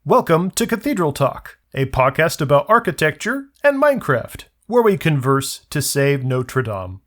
Welcome to Cathedral Talk, a podcast about architecture and Minecraft, where we converse to save Notre Dame.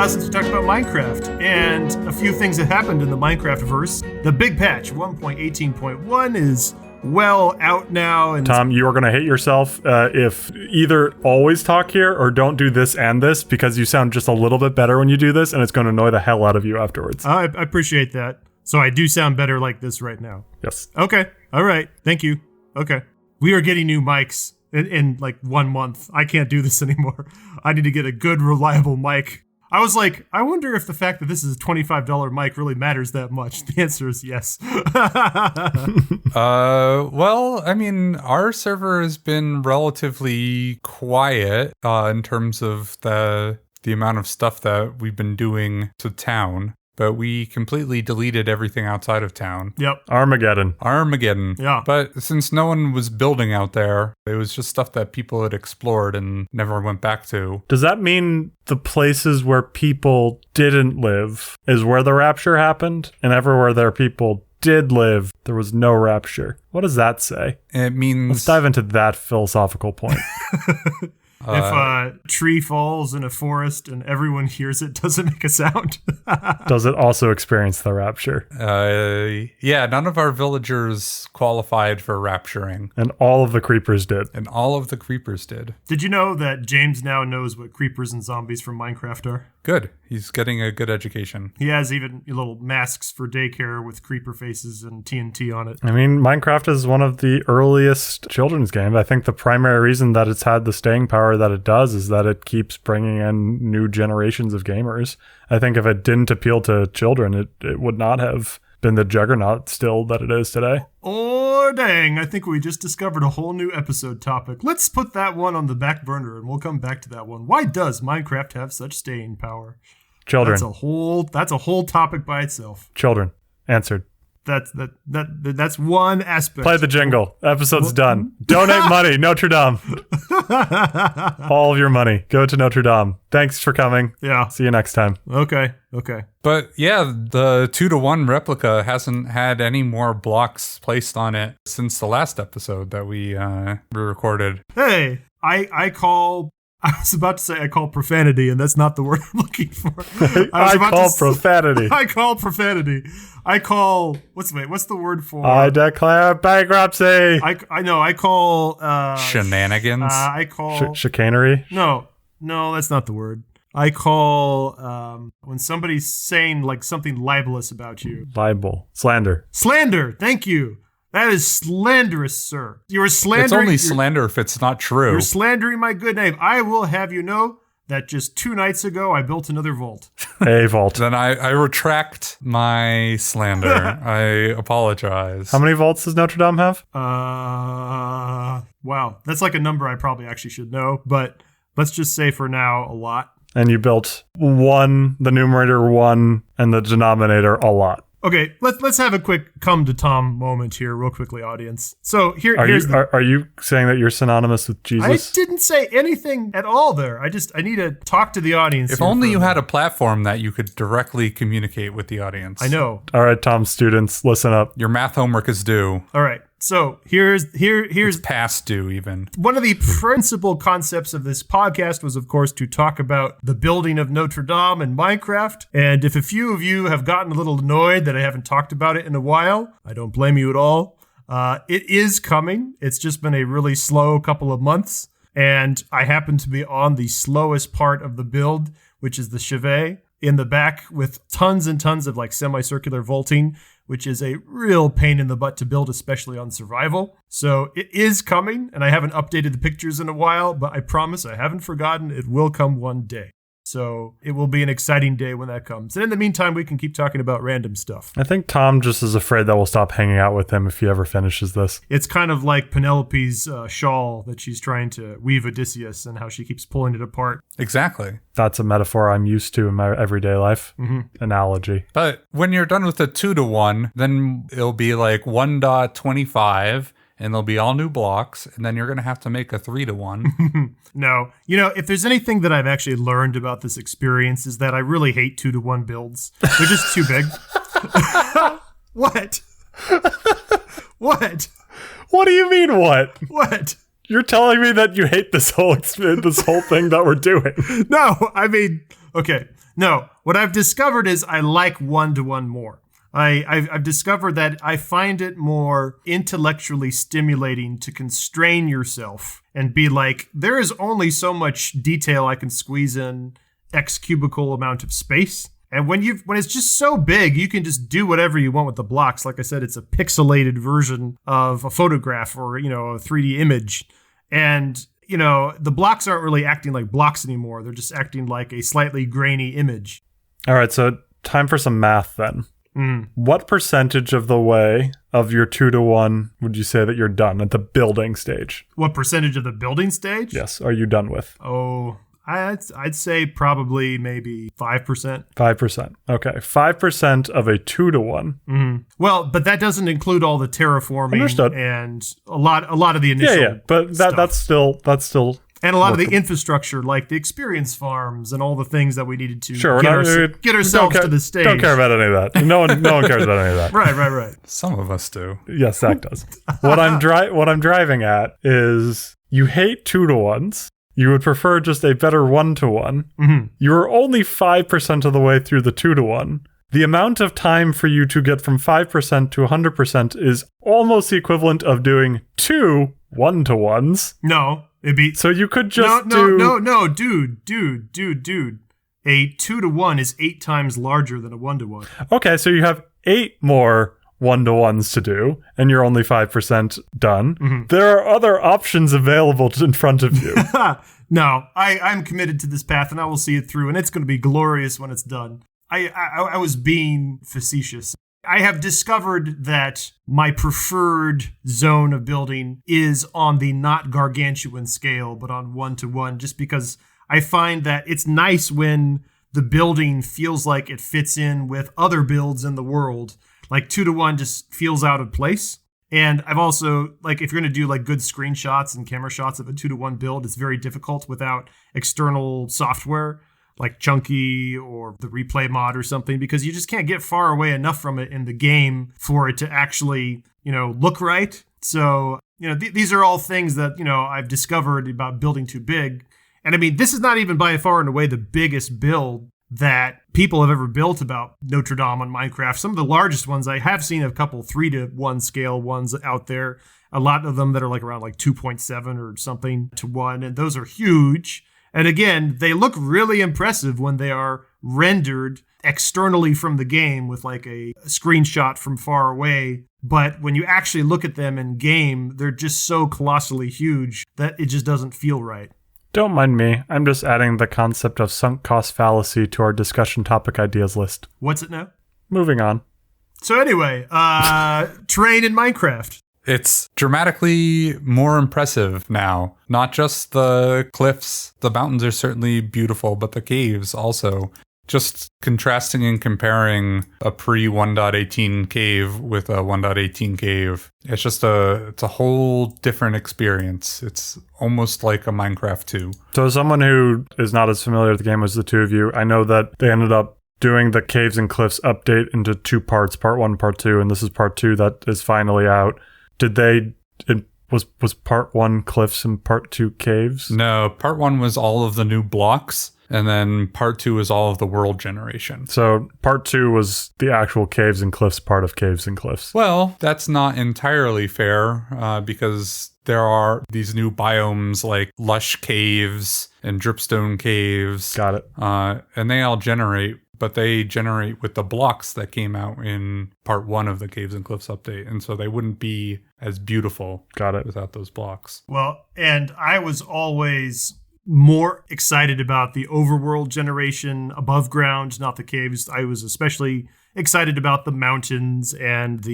Since we talked about Minecraft and a few things that happened in the Minecraft verse. The big patch 1.18.1 is well out now. And Tom, you are going to hate yourself if either always talk here or don't do this and this, because you sound just a little bit better when you do this, and it's going to annoy the hell out of you afterwards. I appreciate that. So I do sound better like this right now. Yes. Okay. All right. Thank you. Okay. We are getting new mics in like 1 month. I can't do this anymore. I need to get a good, reliable mic. I was like, I wonder if the fact that this is a $25 mic really matters that much. The answer is yes. Well, I mean, our server has been relatively quiet in terms of the amount of stuff that we've been doing to town. But we completely deleted everything outside of town. Yep. Armageddon. Yeah. But since no one was building out there, it was just stuff that people had explored and never went back to. Does that mean the places where people didn't live is where the rapture happened? And everywhere there people did live, there was no rapture? What does that say? It means... Let's dive into that philosophical point. If a tree falls in a forest and everyone hears it, does it make a sound? Does it also experience the rapture? Yeah, none of our villagers qualified for rapturing. And all of the creepers did. Did you know that James now knows what creepers and zombies from Minecraft are? Good. He's getting a good education. He has even little masks for daycare with creeper faces and TNT on it. I mean, Minecraft is one of the earliest children's games. I think the primary reason that it's had the staying power that it does is that it keeps bringing in new generations of gamers. I think if it didn't appeal to children, it would not have been the juggernaut still that it is today. Oh, dang. I think we just discovered a whole new episode topic. Let's put that one on the back burner and we'll come back to that one. Why does Minecraft have such staying power? Children. That's a whole topic by itself. Children. Answered. That's one aspect. Play the jingle. Episode's done. Donate money, Notre Dame. All of your money. Go to Notre Dame. Thanks for coming. Yeah. See you next time. Okay. But yeah, the 2-to-1 replica hasn't had any more blocks placed on it since the last episode that we recorded. Hey, I was about to say I call profanity, and that's not the word I'm looking for. I call profanity. What's the word for? I declare bankruptcy. I call shenanigans. I call chicanery. No, that's not the word. I call when somebody's saying like something libelous about you. Libel. Slander. Thank you. That is slanderous, sir. You are slandering. It's only slander if it's not true. You're slandering my good name. I will have you know that just 2 nights ago, I built another vault. A vault. Then I retract my slander. I apologize. How many vaults does Notre Dame have? Wow. That's like a number I probably actually should know, but let's just say for now, a lot. And you built 1, the numerator 1, and the denominator a lot. Okay, let's have a quick come to Tom moment here, real quickly, audience. So are you saying that you're synonymous with Jesus? I didn't say anything at all there. I need to talk to the audience. If only you had a platform that you could directly communicate with the audience. I know. All right, Tom, students, listen up. Your math homework is due. All right. So here's it's past due even. One of the principal concepts of this podcast was, of course, to talk about the building of Notre Dame in Minecraft. And if a few of you have gotten a little annoyed that I haven't talked about it in a while, I don't blame you at all. It is coming. It's just been a really slow couple of months. And I happen to be on the slowest part of the build, which is the chevet in the back with tons and tons of like semicircular vaulting, which is a real pain in the butt to build, especially on survival. So it is coming, and I haven't updated the pictures in a while, but I promise I haven't forgotten. It will come one day. So it will be an exciting day when that comes. And in the meantime, we can keep talking about random stuff. I think Tom just is afraid that we'll stop hanging out with him if he ever finishes this. It's kind of like Penelope's shawl that she's trying to weave Odysseus and how she keeps pulling it apart. Exactly. That's a metaphor I'm used to in my everyday life. Analogy. But when you're done with the 2-to-1, then it'll be like 1.25, and there'll be all new blocks, and then you're going to have to make a 3-to-1. No. If there's anything that I've actually learned about this experience is that I really hate 2-to-1 builds. They're just too big. What? What? What do you mean, what? What? You're telling me that you hate this whole thing that we're doing. No, I mean, okay. No, what I've discovered is I like 1-to-1 more. I've discovered that I find it more intellectually stimulating to constrain yourself and be like, there is only so much detail I can squeeze in X cubicle amount of space. And when it's just so big, you can just do whatever you want with the blocks. Like I said, it's a pixelated version of a photograph or, a 3D image. And, the blocks aren't really acting like blocks anymore. They're just acting like a slightly grainy image. All right, so time for some math then. What percentage of the way of your 2-to-1 would you say that you're done at the building stage? What percentage of the building stage? Yes, are you done with? Oh, I'd say probably maybe 5%. 5%. Okay, 5% of a 2-to-1. Well, but that doesn't include all the terraforming. Understood. And a lot of the initial. Yeah, but that's still. And a lot of the infrastructure, like the experience farms and all the things that we needed to get ourselves to the stage. Don't care about any of that. No one cares about any of that. Right. Some of us do. Yes, Zack does. What I'm driving at is you hate 2-to-1s. You would prefer just a better 1-to-1. You're only 5% of the way through the 2-to-1. The amount of time for you to get from 5% to 100% is almost the equivalent of doing 2 1-to-1s. No. It'd be so you could just no, dude. A 2-to-1 is 8 times larger than a 1-to-1. Okay, so you have 8 more 1-to-1s to do, and you're only 5% done. There are other options available in front of you. No, I'm committed to this path, and I will see it through, and it's going to be glorious when it's done. I was being facetious. I have discovered that my preferred zone of building is on the not gargantuan scale, but on 1-to-1, just because I find that it's nice when the building feels like it fits in with other builds in the world. Like 2-to-1 just feels out of place. And I've also, like, if you're going to do like good screenshots and camera shots of a 2-to-1 build, it's very difficult without external software like Chunky or the replay mod or something, because you just can't get far away enough from it in the game for it to actually, look right. So, these are all things that, I've discovered about building too big. And I mean, this is not even by far and away the biggest build that people have ever built about Notre Dame on Minecraft. Some of the largest ones, I have seen a couple 3-to-1 scale ones out there. A lot of them that are like around like 2.7 or something to 1. And those are huge. And again, they look really impressive when they are rendered externally from the game with like a screenshot from far away. But when you actually look at them in game, they're just so colossally huge that it just doesn't feel right. Don't mind me. I'm just adding the concept of sunk cost fallacy to our discussion topic ideas list. What's it now? Moving on. So anyway, terrain in Minecraft. It's dramatically more impressive now. Not just the cliffs. The mountains are certainly beautiful, but the caves also. Just contrasting and comparing a pre-1.18 cave with a 1.18 cave. It's just it's a whole different experience. It's almost like a Minecraft 2. So as someone who is not as familiar with the game as the two of you, I know that they ended up doing the Caves and Cliffs update into 2 parts, part 1, part 2, and this is part 2 that is finally out. Was part 1 cliffs and part 2 caves? No, part 1 was all of the new blocks, and then part 2 is all of the world generation. So part 2 was the actual Caves and Cliffs part of Caves and Cliffs. Well, that's not entirely fair, because there are these new biomes like lush caves and dripstone caves. Got it. And they all generate, but they generate with the blocks that came out in part 1 of the Caves and Cliffs update. And so they wouldn't be as beautiful. Got it. Without those blocks. Well, and I was always more excited about the overworld generation above ground, not the caves. I was especially excited about the mountains and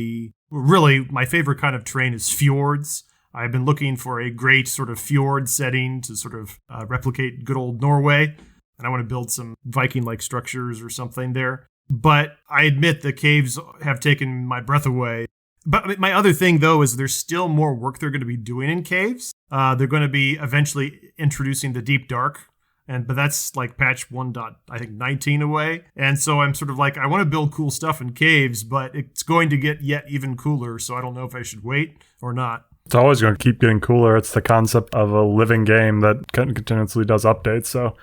really my favorite kind of terrain is fjords. I've been looking for a great sort of fjord setting to sort of replicate good old Norway. And I want to build some Viking-like structures or something there. But I admit the caves have taken my breath away. But my other thing, though, is there's still more work they're going to be doing in caves. They're going to be eventually introducing the deep dark. But that's like patch 1.19 away. And so I'm sort of like, I want to build cool stuff in caves, but it's going to get yet even cooler. So I don't know if I should wait or not. It's always going to keep getting cooler. It's the concept of a living game that continuously does updates. So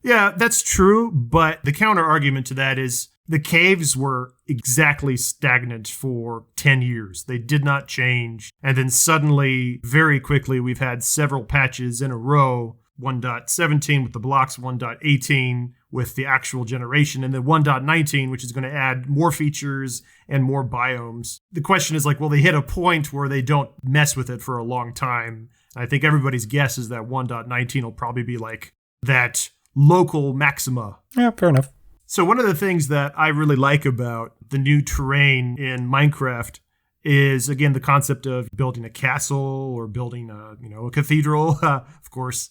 yeah, that's true. But the counter argument to that is the caves were exactly stagnant for 10 years. They did not change. And then suddenly, very quickly, we've had several patches in a row. 1.17 with the blocks, 1.18 with the actual generation, and then 1.19, which is going to add more features and more biomes. The question is like, will they hit a point where they don't mess with it for a long time? I think everybody's guess is that 1.19 will probably be like that local maxima. Yeah, fair enough. So one of the things that I really like about the new terrain in Minecraft is, again, the concept of building a castle or building a cathedral, of course,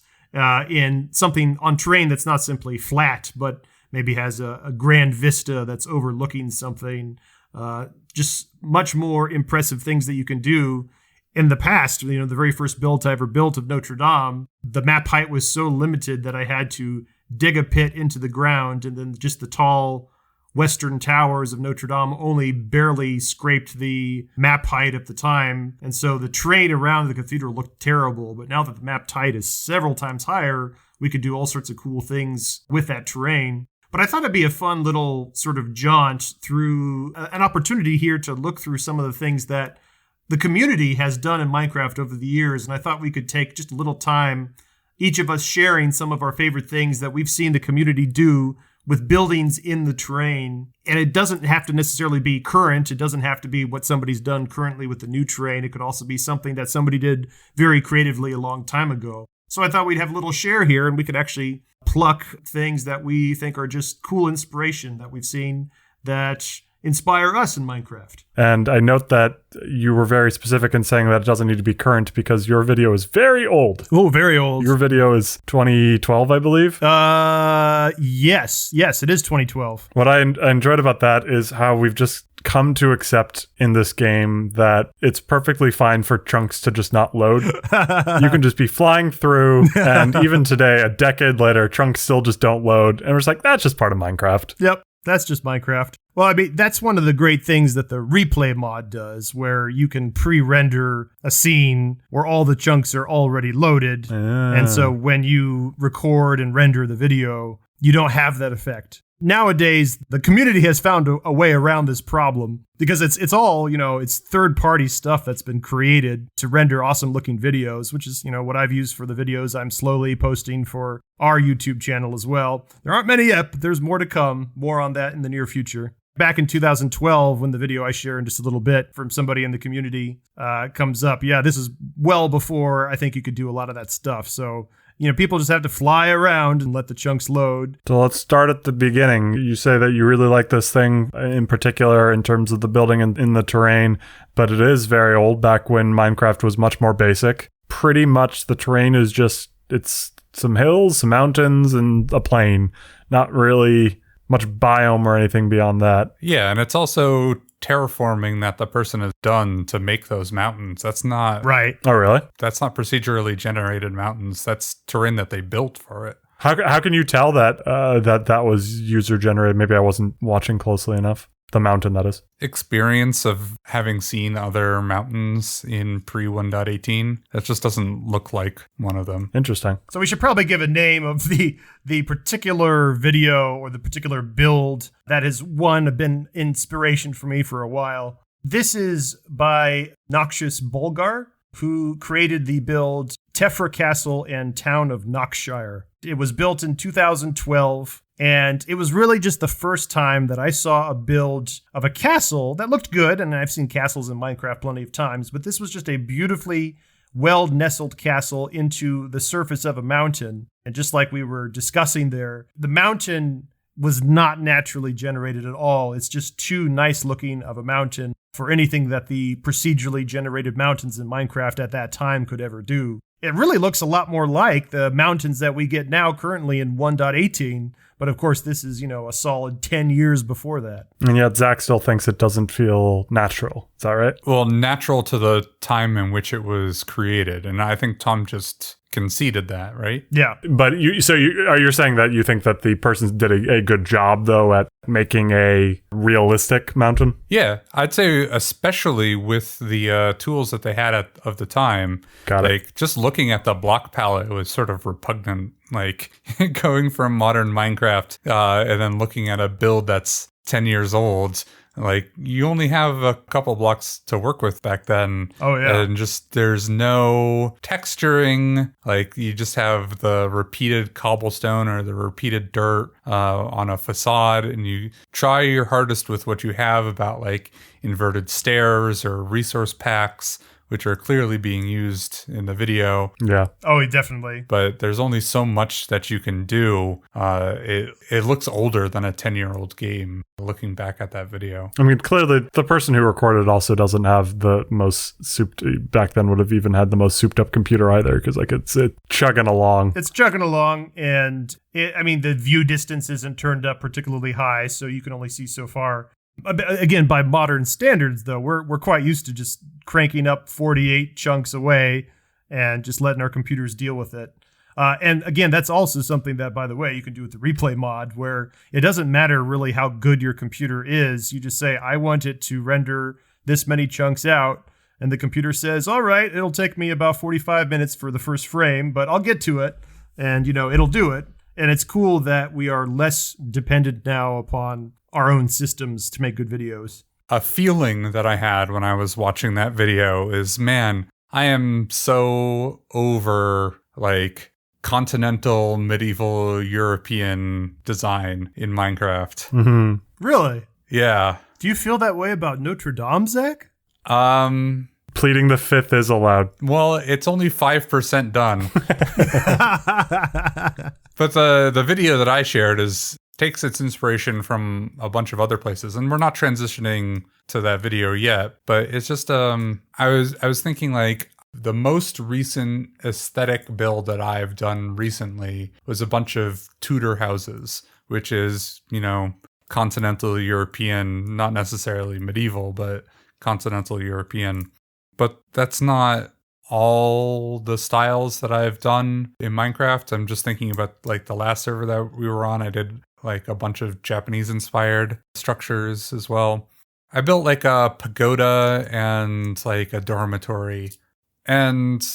in something on terrain that's not simply flat, but maybe has a grand vista that's overlooking something. Just much more impressive things that you can do. In the past, the very first build I ever built of Notre Dame, the map height was so limited that I had to dig a pit into the ground, and then just the tall western towers of Notre Dame only barely scraped the map height at the time. And so the terrain around the cathedral looked terrible. But now that the map height is several times higher, we could do all sorts of cool things with that terrain. But I thought it'd be a fun little sort of jaunt through an opportunity here to look through some of the things that the community has done in Minecraft over the years. And I thought we could take just a little time, each of us sharing some of our favorite things that we've seen the community do with buildings in the terrain. And it doesn't have to necessarily be current. It doesn't have to be what somebody's done currently with the new terrain. It could also be something that somebody did very creatively a long time ago. So I thought we'd have a little share here, and we could actually pluck things that we think are just cool inspiration that we've seen that inspire us in Minecraft. And I note that you were very specific in saying that it doesn't need to be current because your video is very old. Oh, very old. Your video is 2012, I believe. Yes, it is 2012. What I enjoyed about that is how we've just come to accept in this game that it's perfectly fine for chunks to just not load. You can just be flying through, and even today, a decade later, chunks still just don't load. And we're just like, that's just part of Minecraft. Yep. That's just Minecraft. Well, I mean, that's one of the great things that the replay mod does, where you can pre-render a scene where all the chunks are already loaded. And so when you record and render the video, you don't have that effect. Nowadays, the community has found a way around this problem because it's all, it's third-party stuff that's been created to render awesome-looking videos, which is, what I've used for the videos I'm slowly posting for our YouTube channel as well. There aren't many yet, but there's more to come. More on that in the near future. Back in 2012, when the video I share in just a little bit from somebody in the community comes up, this is well before I think you could do a lot of that stuff. So, people just have to fly around and let the chunks load. So let's start at the beginning. You say that you really like this thing in particular in terms of the building and in the terrain, but it is very old, back when Minecraft was much more basic. Pretty much the terrain is it's some hills, some mountains, and a plain. Not really much biome or anything beyond that. Yeah, and it's also terraforming that the person has done to make those mountains. That's not right. Oh, really? That's not procedurally generated mountains. That's terrain that they built for it. How can you tell that that was user generated? Maybe I wasn't watching closely enough. The mountain, that is. Experience of having seen other mountains in pre 1.18. That just doesn't look like one of them. Interesting. So we should probably give a name of the particular video or the particular build that has been inspiration for me for a while. This is by Noxious Bulgar, who created the build Tefra Castle and Town of Noxshire. It was built in 2012. And it was really just the first time that I saw a build of a castle that looked good. And I've seen castles in Minecraft plenty of times, but this was just a beautifully well-nestled castle into the surface of a mountain. And just like we were discussing there, the mountain was not naturally generated at all. It's just too nice looking of a mountain for anything that the procedurally generated mountains in Minecraft at that time could ever do. It really looks a lot more like the mountains that we get now currently in 1.18. But of course, this is, a solid 10 years before that. And yet Zack still thinks it doesn't feel natural. Is that right? Well, natural to the time in which it was created. And I think Tom just conceded that, right? Yeah. But are you saying that you think that the person did a good job, though, at making a realistic mountain? Yeah, I'd say especially with the tools that they had of the time. Got it. Just looking at the block palette was sort of repugnant. Like going from modern Minecraft and then looking at a build that's 10 years old. Like, you only have a couple blocks to work with back then. Oh, yeah. And just, there's no texturing. Like, you just have the repeated cobblestone or the repeated dirt on a facade. And you try your hardest with what you have about, like, inverted stairs or resource packs, which are clearly being used in the video. Yeah. Oh, definitely. But there's only so much that you can do. It looks older than a 10-year-old game, looking back at that video. I mean, clearly, the person who recorded also doesn't have the most back then would have even had the most souped up computer either, because it's chugging along. It's chugging along, and the view distance isn't turned up particularly high, so you can only see so far. Again, by modern standards, though, we're quite used to just cranking up 48 chunks away and just letting our computers deal with it. And again, that's also something that, by the way, you can do with the replay mod, where it doesn't matter really how good your computer is. You just say, I want it to render this many chunks out. And the computer says, all right, it'll take me about 45 minutes for the first frame, but I'll get to it. And, it'll do it. And it's cool that we are less dependent now upon our own systems to make good videos. A feeling that I had when I was watching that video is, man, I am so over, like, continental medieval European design in Minecraft. Mm-hmm. Really? Yeah. Do you feel that way about Notre Dame, Zack? Pleading the fifth is allowed. Well, it's only 5% done. But the video that I shared takes its inspiration from a bunch of other places, and we're not transitioning to that video yet, but it's just I was thinking, like, the most recent aesthetic build that I've done recently was a bunch of Tudor houses, which is, continental European, not necessarily medieval, but continental European. But that's not all the styles that I've done in Minecraft. I'm just thinking about, like, the last server that we were on. I did, like, a bunch of Japanese inspired structures as well. I built, like, a pagoda and, like, a dormitory. And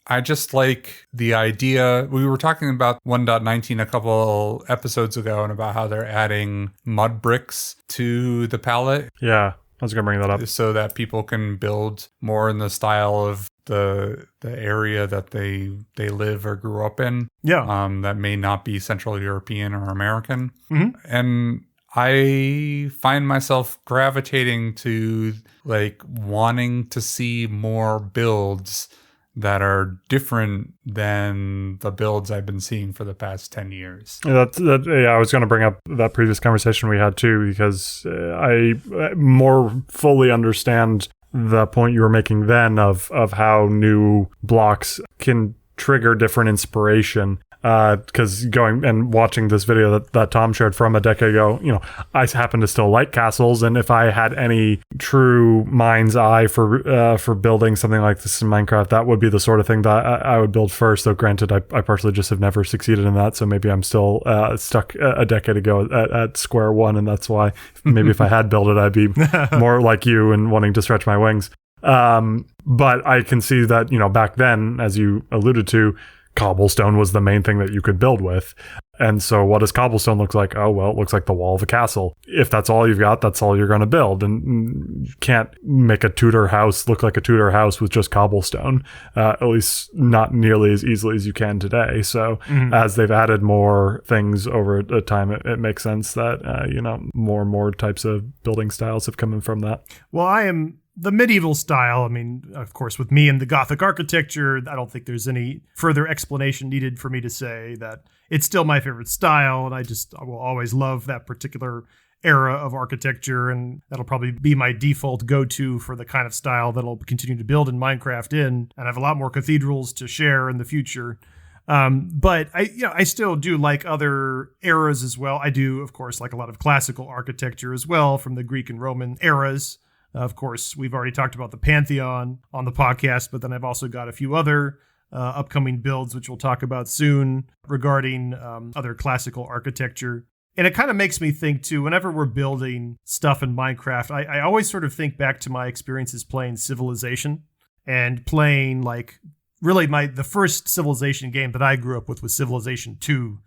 I just like the idea. We were talking about 1.19 a couple episodes ago and about how they're adding mud bricks to the palette. Yeah, I was going to bring that up. So that people can build more in the style of the area that they live or grew up in. Yeah. That may not be Central European or American. Mm-hmm. And I find myself gravitating to, like, wanting to see more builds that are different than the builds I've been seeing for the past 10 years. Yeah, I was going to bring up that previous conversation we had too, because I more fully understand the point you were making then of how new blocks can trigger different inspiration. Because going and watching this video that Tom shared from a decade ago, I happen to still like castles, and if I had any true mind's eye for building something like this in Minecraft, that would be the sort of thing that I would build first. Though granted, I personally just have never succeeded in that, so maybe I'm still stuck a decade ago at square one, and that's why maybe if I had built it, I'd be more like you and wanting to stretch my wings. But I can see that, back then, as you alluded to, cobblestone was the main thing that you could build with. And so what does cobblestone look like? Oh, well, it looks like the wall of a castle. If that's all you've got, that's all you're going to build. And you can't make a Tudor house look like a Tudor house with just cobblestone, at least not nearly as easily as you can today. So as they've added more things over a time, it makes sense that, more and more types of building styles have come in from that. Well, I am the medieval style. I mean, of course, with me and the Gothic architecture, I don't think there's any further explanation needed for me to say that it's still my favorite style, and I will always love that particular era of architecture, and that'll probably be my default go-to for the kind of style that I'll continue to build in Minecraft and I have a lot more cathedrals to share in the future. But I still do like other eras as well. I do, of course, like a lot of classical architecture as well from the Greek and Roman eras. Of course, we've already talked about the Pantheon on the podcast, but then I've also got a few other upcoming builds, which we'll talk about soon regarding other classical architecture. And it kind of makes me think, too, whenever we're building stuff in Minecraft, I always sort of think back to my experiences playing Civilization and playing, like, really the first Civilization game that I grew up with was Civilization 2.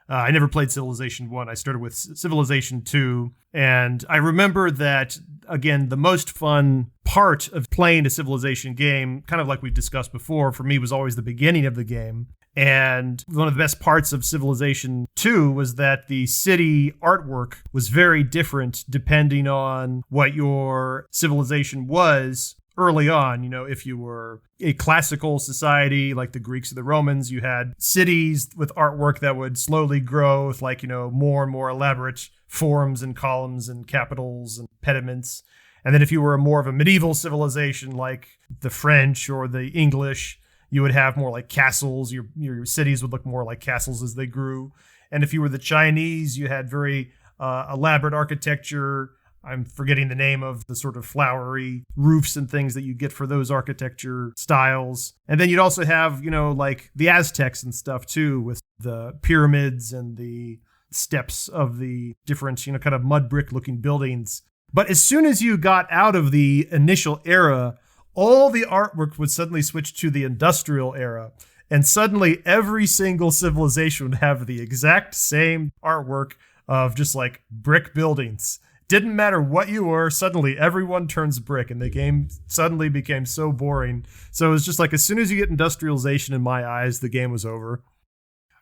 I never played Civilization 1. I started with Civilization 2. And I remember that, again, the most fun part of playing a Civilization game, kind of like we've discussed before, for me was always the beginning of the game. And one of the best parts of Civilization 2 was that the city artwork was very different depending on what your civilization was early on. You know, if you were a classical society like the Greeks or the Romans, you had cities with artwork that would slowly grow with, like, you know, more and more elaborate forms and columns and capitals and pediments. And then if you were more of a medieval civilization like the French or the English, you would have more like castles. Your cities would look more like castles as they grew. And if you were the Chinese, you had very elaborate architecture. I'm forgetting the name of the sort of flowery roofs and things that you get for those architecture styles. And then you'd also have, you know, like the Aztecs and stuff too, with the pyramids and the steps of the different, you know, kind of mud brick looking buildings. But as soon as you got out of the initial era, all the artwork would suddenly switch to the industrial era. And suddenly every single civilization would have the exact same artwork of just like brick buildings. Didn't matter what you were, suddenly everyone turns brick, and the game suddenly became so boring. So it was just like, as soon as you get industrialization, in my eyes, the game was over.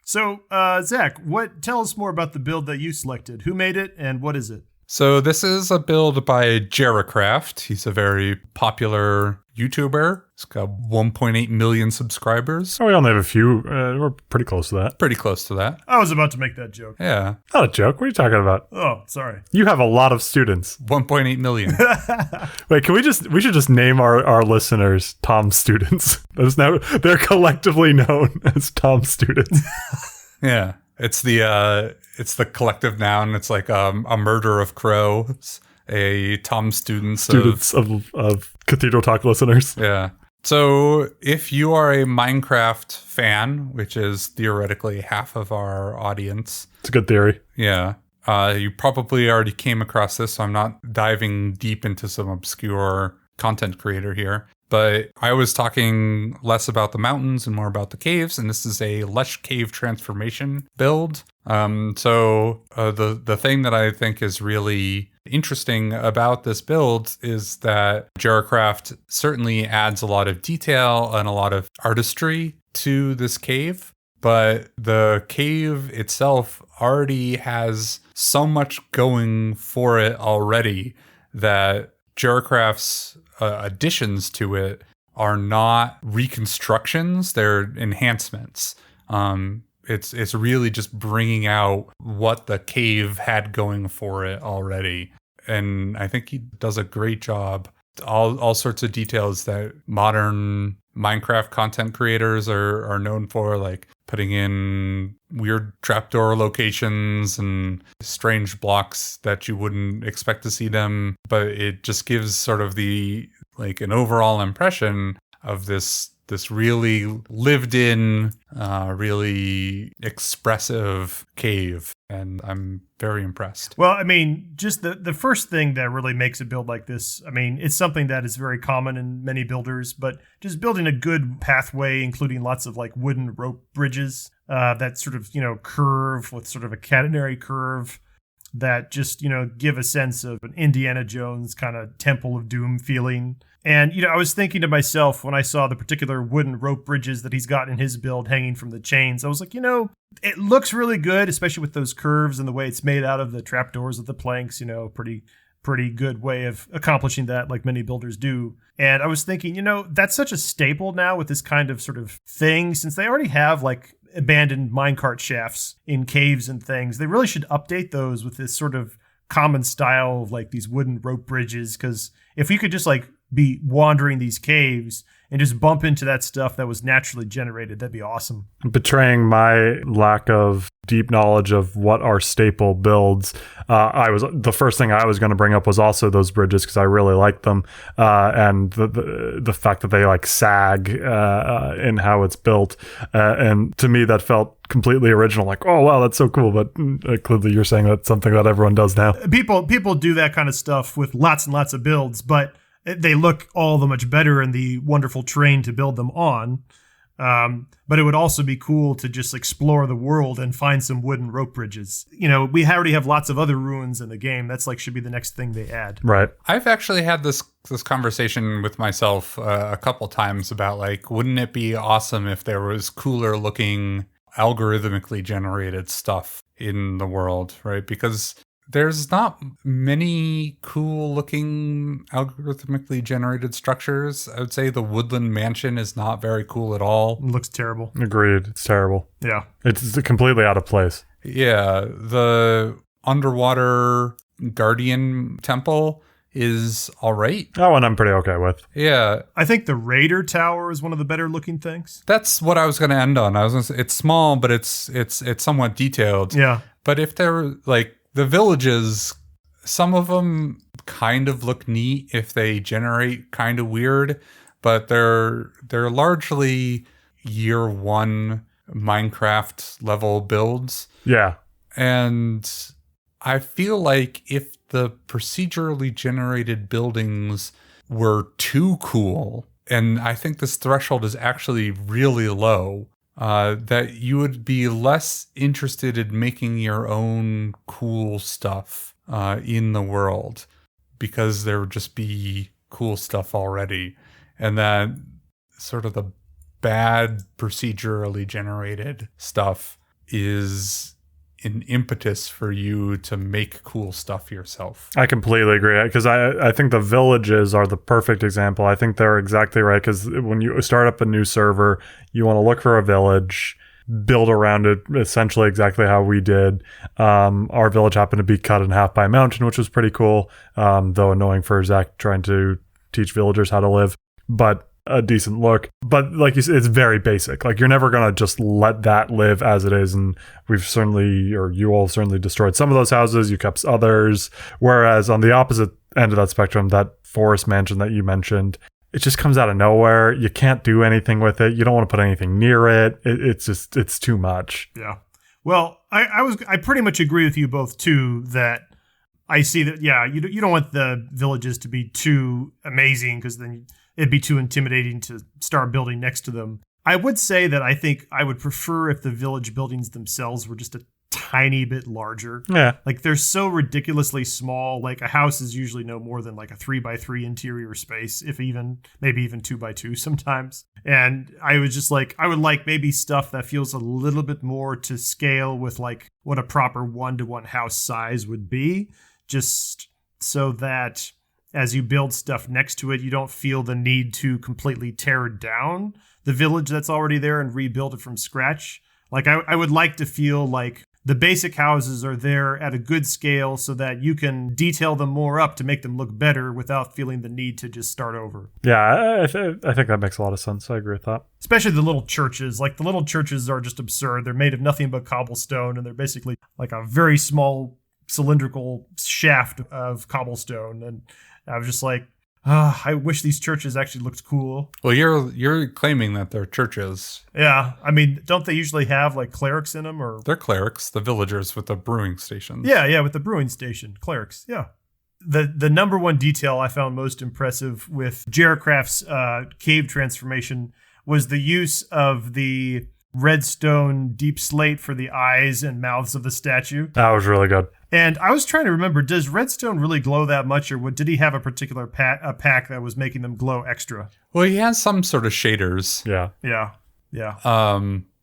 So, Zach, tell us more about the build that you selected. Who made it, and what is it? So this is a build by Jaracraft. He's a very popular YouTuber. He's got 1.8 million subscribers. Oh, we only have a few. We're pretty close to that. Pretty close to that. I was about to make that joke. Yeah. Not a joke. What are you talking about? Oh, sorry. You have a lot of students. 1.8 million. Wait, we should just name our listeners Tom students. They're collectively known as Tom students. Yeah. It's the collective noun. It's like a murder of crows, a Tom students of Cathedral Talk listeners. Yeah. So if you are a Minecraft fan, which is theoretically half of our audience. It's a good theory. Yeah. You probably already came across this, so I'm not diving deep into some obscure content creator here. But I was talking less about the mountains and more about the caves, and this is a lush cave transformation build. So the thing that I think is really interesting about this build is that Jaracraft certainly adds a lot of detail and a lot of artistry to this cave, but the cave itself already has so much going for it already that Jaracraft's additions to it are not reconstructions, they're enhancements. It's really just bringing out what the cave had going for it already. And I think he does a great job. All sorts of details that modern Minecraft content creators are known for, like putting in weird trapdoor locations and strange blocks that you wouldn't expect to see them. But it just gives sort of an overall impression of this really lived in, really expressive cave. And I'm very impressed. Well, I mean, just the first thing that really makes a build like this, I mean, it's something that is very common in many builders, but just building a good pathway, including lots of like wooden rope bridges that sort of, curve with sort of a catenary curve that just, give a sense of an Indiana Jones kind of Temple of Doom feeling. And, I was thinking to myself when I saw the particular wooden rope bridges that he's got in his build hanging from the chains, I was like, it looks really good, especially with those curves and the way it's made out of the trapdoors of the planks, pretty pretty good way of accomplishing that, like many builders do. And I was thinking, that's such a staple now with this kind of sort of thing, since they already have like abandoned minecart shafts in caves and things. They really should update those with this sort of common style of like these wooden rope bridges, because if we could just like be wandering these caves and just bump into that stuff that was naturally generated, that'd be awesome. Betraying my lack of deep knowledge of what are staple builds, the first thing I was going to bring up was also those bridges, because I really like them, and the fact that they like sag in how it's built, and to me that felt completely original. Like, oh wow, that's so cool. But clearly you're saying that's something that everyone does now. People do that kind of stuff with lots and lots of builds, but they look all the much better in the wonderful terrain to build them on. But it would also be cool to just explore the world and find some wooden rope bridges. We already have lots of other ruins in the game. That's like should be the next thing they add. Right. I've actually had this conversation with myself a couple times about like, wouldn't it be awesome if there was cooler looking algorithmically generated stuff in the world, right? Because there's not many cool looking algorithmically generated structures. I would say the Woodland Mansion is not very cool at all. It looks terrible. Agreed. It's terrible. Yeah. It's completely out of place. Yeah. The underwater Guardian Temple is all right. That one I'm pretty okay with. Yeah. I think the Raider Tower is one of the better looking things. That's what I was going to end on. I was going to say it's small, but it's somewhat detailed. Yeah. But if they're like, the villages, some of them kind of look neat if they generate kind of weird, but they're largely year one Minecraft level builds. Yeah. And I feel like if the procedurally generated buildings were too cool, and I think this threshold is actually really low, that you would be less interested in making your own cool stuff in the world, because there would just be cool stuff already. And that sort of the bad procedurally generated stuff is an impetus for you to make cool stuff yourself. I completely agree, because I think the villages are the perfect example. I think they're exactly right, because when you start up a new server, you want to look for a village, build around it essentially exactly how we did. Our village happened to be cut in half by a mountain, which was pretty cool, though annoying for Zack trying to teach villagers how to live. But a decent look. But like you said, it's very basic. Like, you're never going to just let that live as it is. And we've certainly, or you all certainly destroyed some of those houses. You kept others. Whereas on the opposite end of that spectrum, that forest mansion that you mentioned, it just comes out of nowhere. You can't do anything with it. You don't want to put anything near it. It's too much. Yeah. Well, I pretty much agree with you both too, that I see that, yeah, you don't want the villages to be too amazing, because then it'd be too intimidating to start building next to them. I would say that I think I would prefer if the village buildings themselves were just a tiny bit larger. Yeah. Like, they're so ridiculously small. Like, a house is usually no more than like a 3x3 interior space, if even, maybe even 2x2 sometimes. And I was just like, I would like maybe stuff that feels a little bit more to scale with like what a proper 1-to-1 house size would be, just so that as you build stuff next to it, you don't feel the need to completely tear down the village that's already there and rebuild it from scratch. Like, I would like to feel like the basic houses are there at a good scale so that you can detail them more up to make them look better without feeling the need to just start over. Yeah, I think that makes a lot of sense. I agree with that. Especially the little churches. Like, the little churches are just absurd. They're made of nothing but cobblestone, and they're basically like a very small cylindrical shaft of cobblestone. And I was just like, I wish these churches actually looked cool. Well, you're claiming that they're churches. Yeah, I mean, don't they usually have like clerics in them? Or they're clerics, the villagers with the brewing stations. Yeah, with the brewing station, clerics. Yeah. The number one detail I found most impressive with Jaracraft's cave transformation was the use of the redstone deep slate for the eyes and mouths of the statue. That was really good. And I was trying to remember, does redstone really glow that much, or did he have a particular pack that was making them glow extra? Well, he has some sort of shaders. Yeah.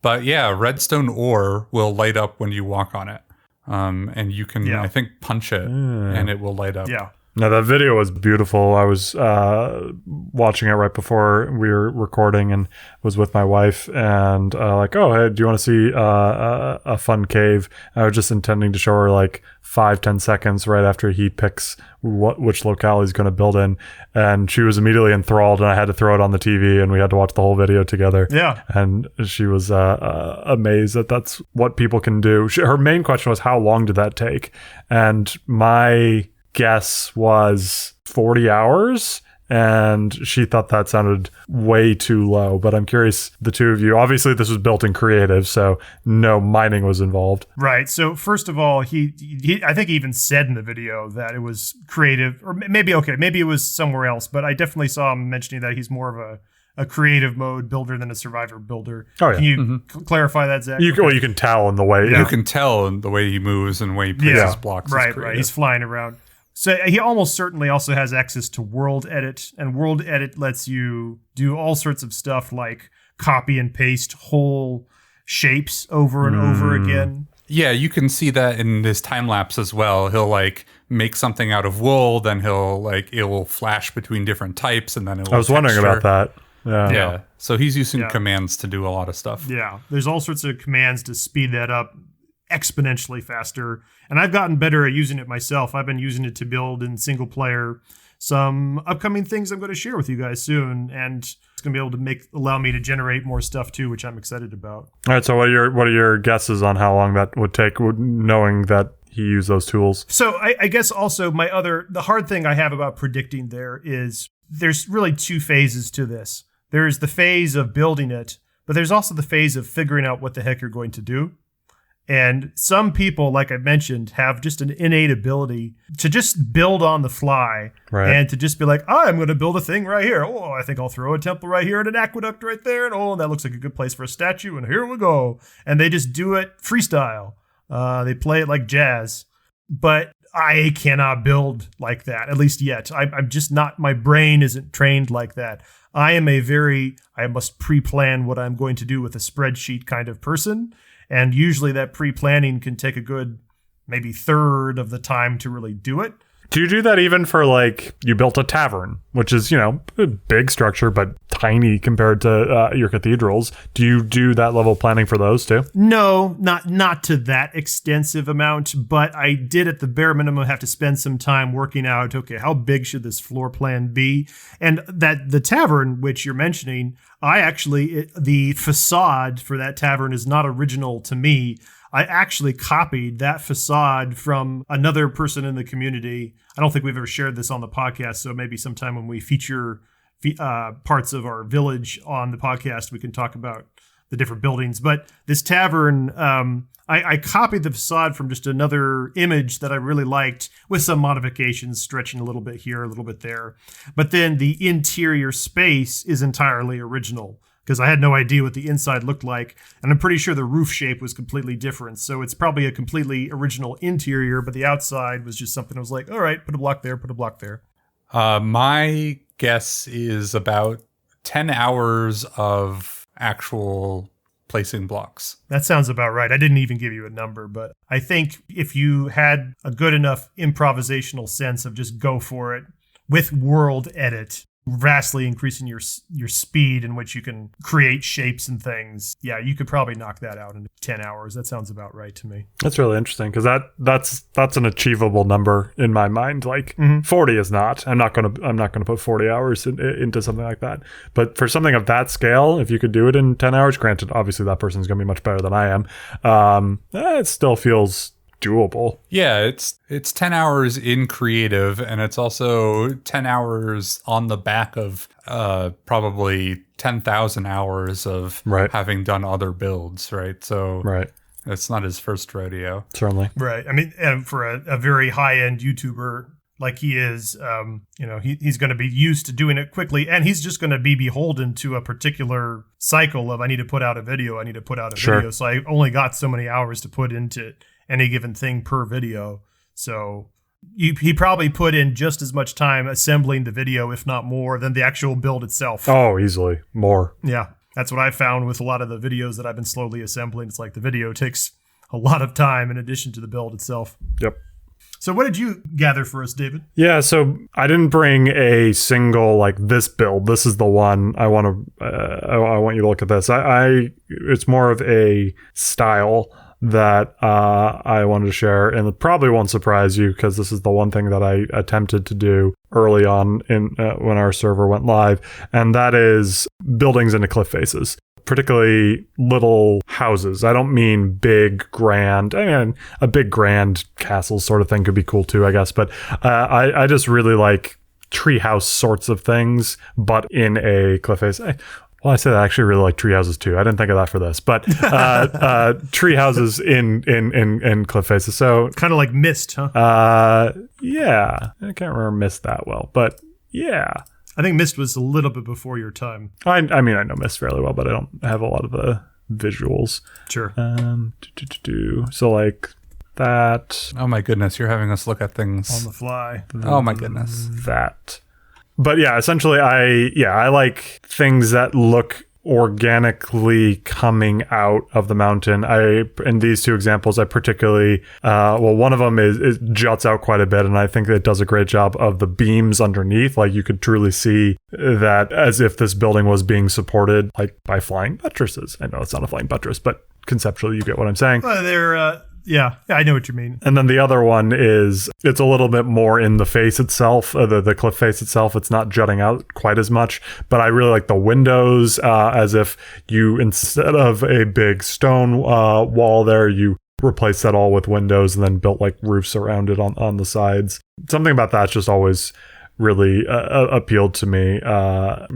But yeah, redstone ore will light up when you walk on it. And you can, I think, punch it and it will light up. Yeah. No, that video was beautiful. I was watching it right before we were recording and was with my wife and like, oh, hey, do you want to see a fun cave? I was just intending to show her like 5-10 seconds right after he picks which locale he's going to build in. And she was immediately enthralled and I had to throw it on the TV and we had to watch the whole video together. Yeah. And she was amazed that that's what people can do. Her main question was, how long did that take? And my guess was 40 hours. And she thought that sounded way too low. But I'm curious, the two of you, obviously this was built in creative, so no mining was involved. Right. So first of all, he I think he even said in the video that it was creative, or maybe it was somewhere else, but I definitely saw him mentioning that he's more of a creative mode builder than a survivor builder. Oh, yeah. Can you clarify that, Zach? Well, you can tell in the way. You can tell in the way he moves and the way he places blocks. Right. He's flying around. So he almost certainly also has access to World Edit, and World Edit lets you do all sorts of stuff like copy and paste whole shapes over and over again. Yeah, you can see that in this time lapse as well. He'll like make something out of wool, then it will flash between different types, and then it will I was wondering about that. Yeah. So he's using commands to do a lot of stuff. Yeah. There's all sorts of commands to speed that up exponentially faster. And I've gotten better at using it myself. I've been using it to build in single player some upcoming things I'm going to share with you guys soon. And it's going to be able to allow me to generate more stuff too, which I'm excited about. All right. So what are your guesses on how long that would take, knowing that he used those tools? So I guess also the hard thing I have about predicting there is there's really two phases to this. There's the phase of building it, but there's also the phase of figuring out what the heck you're going to do. And some people, like I mentioned, have just an innate ability to just build on the fly and to just be like, I'm going to build a thing right here. Oh, I think I'll throw a temple right here and an aqueduct right there. And oh, that looks like a good place for a statue. And here we go. And they just do it freestyle. They play it like jazz. But I cannot build like that, at least yet. I'm just not, my brain isn't trained like that. I must pre-plan what I'm going to do with a spreadsheet kind of person. And usually that pre-planning can take a good maybe third of the time to really do it. Do you do that even for like you built a tavern, which is, a big structure, but tiny compared to your cathedrals? Do you do that level of planning for those too? No, not to that extensive amount, but I did at the bare minimum have to spend some time working out, okay, how big should this floor plan be? And that the tavern, which you're mentioning, the facade for that tavern is not original to me. I actually copied that facade from another person in the community. I don't think we've ever shared this on the podcast, so maybe sometime when we feature parts of our village on the podcast, we can talk about the different buildings. But this tavern, I copied the facade from just another image that I really liked with some modifications, stretching a little bit here, a little bit there. But then the interior space is entirely original, because I had no idea what the inside looked like. And I'm pretty sure the roof shape was completely different. So it's probably a completely original interior, but the outside was just something I was like, all right, put a block there, put a block there. My guess is about 10 hours of actual placing blocks. That sounds about right. I didn't even give you a number, but I think if you had a good enough improvisational sense of just go for it with World Edit, vastly increasing your speed in which you can create shapes and things. Yeah, you could probably knock that out in 10 hours. That sounds about right to me. That's really interesting because that's an achievable number in my mind. Like 40 is not. I'm not gonna put 40 hours into something like that. But for something of that scale, if you could do it in 10 hours, granted, obviously that person's gonna be much better than I am. It still feels doable. Yeah, it's 10 hours in creative, and it's also 10 hours on the back of probably 10,000 hours of having done other builds, right? So it's not his first rodeo. Certainly. Right. I mean, and for a very high-end YouTuber like he is, he's going to be used to doing it quickly, and he's just going to be beholden to a particular cycle of I need to put out a video, video. So I only got so many hours to put into any given thing per video. So he probably put in just as much time assembling the video, if not more, than the actual build itself. Oh, easily. More. Yeah. That's what I found with a lot of the videos that I've been slowly assembling. It's like the video takes a lot of time in addition to the build itself. Yep. So what did you gather for us, David? Yeah, so I didn't bring a single like this build. This is the one I want to. I want you to look at this. It's more of a style that I wanted to share, and it probably won't surprise you because this is the one thing that I attempted to do early on in when our server went live, and that is buildings into cliff faces. Particularly little houses. I don't mean big, grand. I mean, a big, grand castle sort of thing could be cool too, I guess. But I just really like treehouse sorts of things, but in a cliff face. Well, I said I actually really like tree houses too. I didn't think of that for this, but tree houses in cliff faces. So kind of like Myst, huh? Yeah, I can't remember Myst that well, but yeah. I think Myst was a little bit before your time. I mean, I know Myst fairly well, but I don't have a lot of the visuals. Sure. So like that. Oh my goodness, you're having us look at things on the fly. Oh my goodness. That. But yeah, essentially I like things that look organically coming out of the mountain. In these two examples, I particularly one of them is juts out quite a bit, and I think it does a great job of the beams underneath. Like you could truly see that as if this building was being supported like by flying buttresses. I know it's not a flying buttress, but conceptually you get what I'm saying. Yeah, I know what you mean. And then the other one is it's a little bit more in the face itself, the cliff face itself. It's not jutting out quite as much, but I really like the windows as if you, instead of a big stone wall there, you replace that all with windows and then built like roofs around it on the sides. Something about that's just always really appealed to me,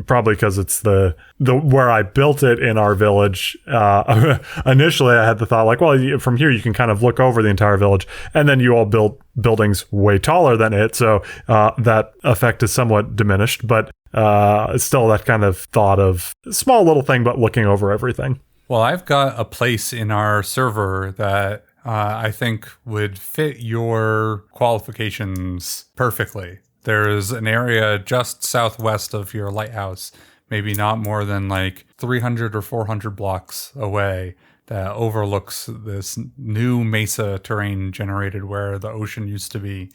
probably because it's the where I built it in our village. Initially I had the thought like, well, from here you can kind of look over the entire village, and then you all built buildings way taller than it, so that effect is somewhat diminished, but it's still that kind of thought of small little thing but looking over everything. Well, I've got a place in our server that I think would fit your qualifications perfectly. There's an area just southwest of your lighthouse, maybe not more than like 300 or 400 blocks away, that overlooks this new mesa terrain generated where the ocean used to be.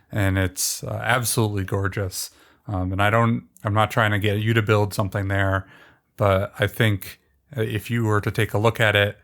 And it's absolutely gorgeous. And I'm not trying to get you to build something there, but I think if you were to take a look at it,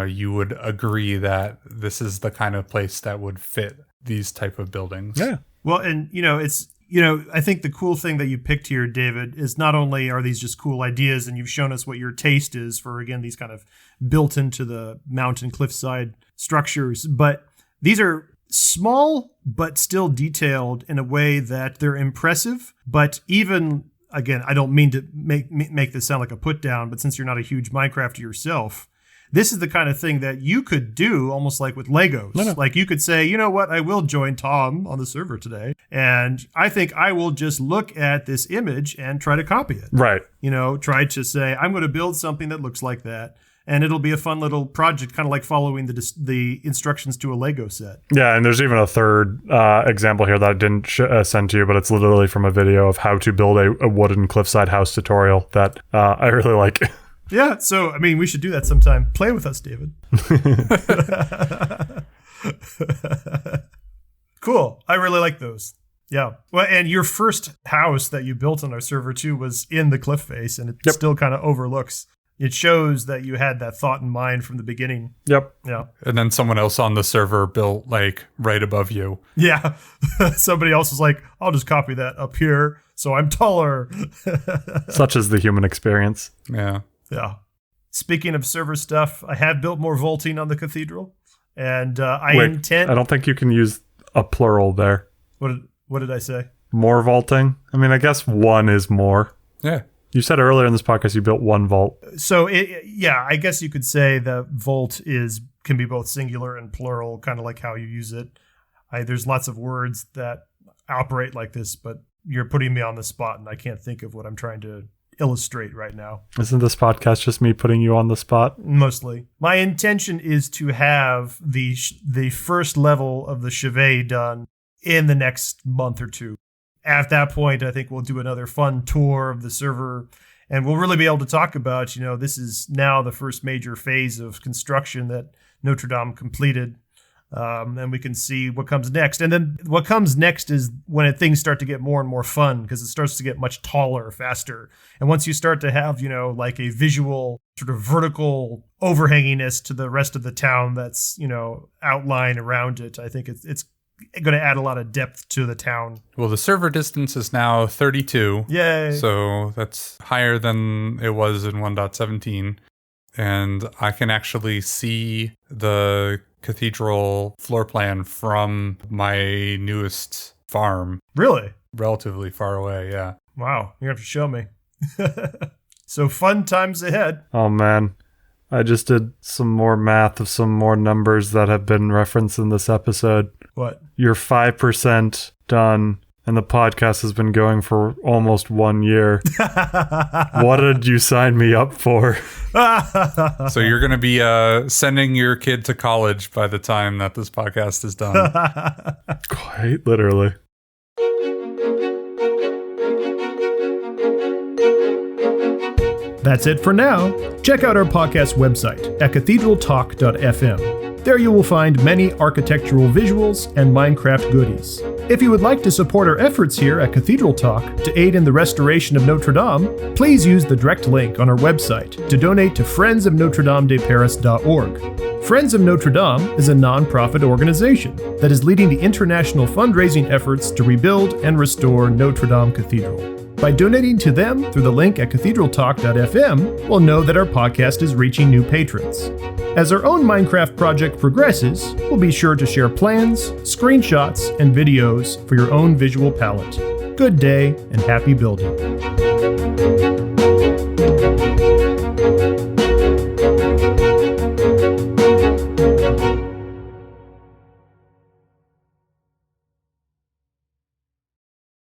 you would agree that this is the kind of place that would fit these type of buildings. Yeah. Well, and I think the cool thing that you picked here, David, is not only are these just cool ideas, and you've shown us what your taste is for, again, these kind of built into the mountain cliffside structures, but these are small but still detailed in a way that they're impressive. But even, again, I don't mean to make this sound like a put down, but since you're not a huge Minecrafter yourself, this is the kind of thing that you could do almost like with Legos. No. Like you could say, you know what, I will join Tom on the server today, and I think I will just look at this image and try to copy it. Right. Try to say, I'm going to build something that looks like that. And it'll be a fun little project, kind of like following the instructions to a Lego set. Yeah, and there's even a third example here that I didn't send to you, but it's literally from a video of how to build a wooden cliffside house tutorial that I really like. Yeah, so, I mean, we should do that sometime. Play with us, David. Cool. I really like those. Yeah. Well, and your first house that you built on our server, too, was in the cliff face, and it still kind of overlooks. It shows that you had that thought in mind from the beginning. Yep. Yeah. And then someone else on the server built like right above you. Yeah. Somebody else was like, I'll just copy that up here so I'm taller. Such is the human experience. Yeah. Yeah. Speaking of server stuff, I have built more vaulting on the cathedral, and I intend. I don't think you can use a plural there. What did I say? More vaulting? I mean, I guess one is more. Yeah. You said earlier in this podcast you built one vault. So, I guess you could say that vault can be both singular and plural, kind of like how you use it. There's lots of words that operate like this, but you're putting me on the spot, and I can't think of what I'm trying to illustrate right now. Isn't this podcast just me putting you on the spot? Mostly. My intention is to have the first level of the chevet done in the next month or two. At that point, I think we'll do another fun tour of the server, and we'll really be able to talk about, this is now the first major phase of construction that Notre Dame completed. And we can see what comes next. And then what comes next is when things start to get more and more fun, because it starts to get much taller, faster. And once you start to have, like a visual sort of vertical overhanginess to the rest of the town that's, outline around it, I think it's going to add a lot of depth to the town. Well, the server distance is now 32. Yay. So that's higher than it was in 1.17. And I can actually see the cathedral floor plan from my newest farm. Really? Relatively far away, yeah. Wow, you have to show me. So fun times ahead. Oh man, I just did some more math of some more numbers that have been referenced in this episode. What? You're 5% done, and the podcast has been going for almost 1 year. What did you sign me up for? So you're going to be sending your kid to college by the time that this podcast is done. Quite literally. That's it for now. Check out our podcast website at cathedraltalk.fm. There you will find many architectural visuals and Minecraft goodies. If you would like to support our efforts here at Cathedral Talk to aid in the restoration of Notre Dame, please use the direct link on our website to donate to friendsofnotredamedeparis.org. Friends of Notre Dame is a non-profit organization that is leading the international fundraising efforts to rebuild and restore Notre Dame Cathedral. By donating to them through the link at cathedraltalk.fm, we'll know that our podcast is reaching new patrons. As our own Minecraft project progresses, we'll be sure to share plans, screenshots, and videos for your own visual palette. Good day and happy building.